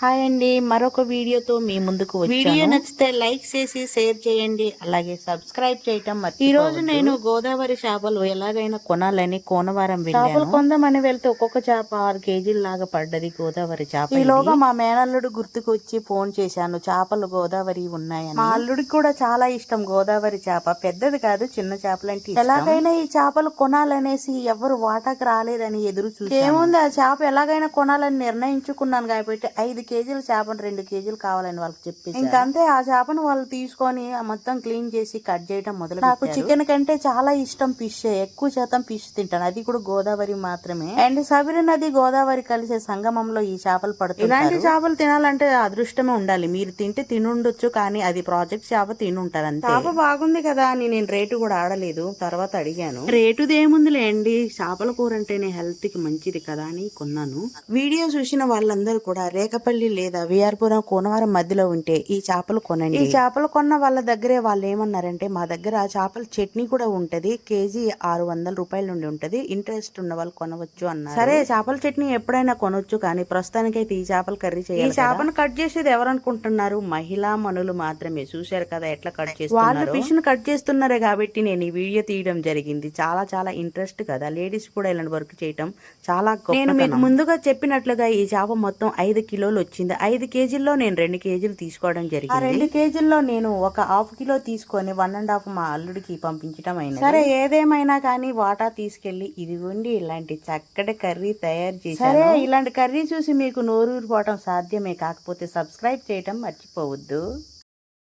Hi అండి, మరొక వీడియోతో మీ ముందుకు వచ్చాను. వీడియో నచ్చితే లైక్ చేసి షేర్ చేయండి, అలాగే సబ్స్క్రైబ్ చేయటం మర్చిపోవద్దు. ఈ రోజు నేను గోదావరి చేపలు ఎలాగైనా కొనాలని కోనవరం వెళ్ళాను. చేపలు కొందామని వెళ్తే ఒక్కొక్క చేప 6 కేజీల లాగా పడ్డది గోదావరి చేప. ఈలోగా మా మేనల్లుడు గుర్తుకు వచ్చి ఫోన్ చేశాను, చేపలు గోదావరి ఉన్నాయని. మా అల్లుడికి కూడా చాలా ఇష్టం గోదావరి చేప, పెద్దది కాదు చిన్న చేపలంటే ఎలాగైనా ఈ చేపలు కొనాలనేసి ఎవరు వాటాకు రాలేదని ఎదురు చూసి ఏముంది, ఆ చేప ఎలాగైనా కొనాలని నిర్ణయించుకున్నాను కాబట్టి 5 కేజీల చేపను 2 కేజీలు కావాలని వాళ్ళకి చెప్పేసి ఇంకంతే ఆ చేపను వాళ్ళు తీసుకొని మొత్తం క్లీన్ చేసి కట్ చేయడం మొదలు. నాకు చికెన్ కంటే చాలా ఇష్టం ఫిష్, ఎక్కువ శాతం ఫిష్ తింటాను, అది కూడా గోదావరి మాత్రమే. అండ్ సబిరి నది గోదావరి కలిసే సంగమంలో ఈ చేపలు పడుతుంది. ఇలాంటి చేపలు తినాలంటే అదృష్టమే ఉండాలి. మీరు తింటే తినుండొచ్చు, కానీ అది ప్రాజెక్ట్ చేప తినుంటారు అంతే. చేప బాగుంది కదా అని నేను రేటు కూడా ఆడలేదు, తర్వాత అడిగాను. రేటుదేముందిలే అండి, చేపల కూర అంటేనే హెల్త్ కి మంచిది కదా అని కొన్నాను. వీడియో చూసిన వాళ్ళందరూ కూడా రేకపల్లి లేదా విఆర్పురం కోనవరం మధ్యలో ఉంటే ఈ చేపలు కొనండి. ఈ చేపలు కొన్న వాళ్ళ దగ్గరే వాళ్ళు ఏమన్నారంటే, మా దగ్గర చేపల చట్నీ కూడా ఉంటది, కేజీ 600 రూపాయల నుండి ఉంటది, ఇంట్రెస్ట్ ఉన్న వాళ్ళు కొనవచ్చు అన్నారు. సరే చేపల చట్నీ ఎప్పుడైనా కొనొచ్చు, కానీ ప్రస్తుతానికైతే ఈ చేపల కర్రీ చేయాలి. ఈ చేపను కట్ చేసేది ఎవరనుకుంటున్నారు, మహిళా మనులు మాత్రమే. చూశారు కదా ఎట్లా కట్ చేస్తున్నారు. వాళ్ళు ఫిష్ ను కట్ చేస్తున్నారే కాబట్టి నేను ఈ వీడియో తీయడం జరిగింది. చాలా చాలా ఇంట్రెస్ట్ కదా, లేడీస్ కూడా ఇలాంటి వర్క్ చేయటం చాలా గొప్ప. నేను మీకు ముందుగా చెప్పినట్లుగా ఈ చేప మొత్తం 5 కిలోలు వచ్చింది. 5 కేజీల్లో నేను 2 కేజీలు తీసుకోవడం జరిగింది. ఆ 2 కేజీల్లో నేను ఒక 1/2 కిలో తీసుకొని 1.5 మా అల్లుడికి పంపించడం అయినది. సరే ఏదేమైనా కానీ వాటా తీసుకెళ్లి ఇదిగోండి ఇలాంటి చక్కటి కర్రీ తయారు చేశాను. సరే ఇలాంటి కర్రీ చూసి మీకు నోరూరిపోవటం సాధ్యమే, కాకపోతే సబ్స్క్రైబ్ చేయటం మర్చిపోవద్దు.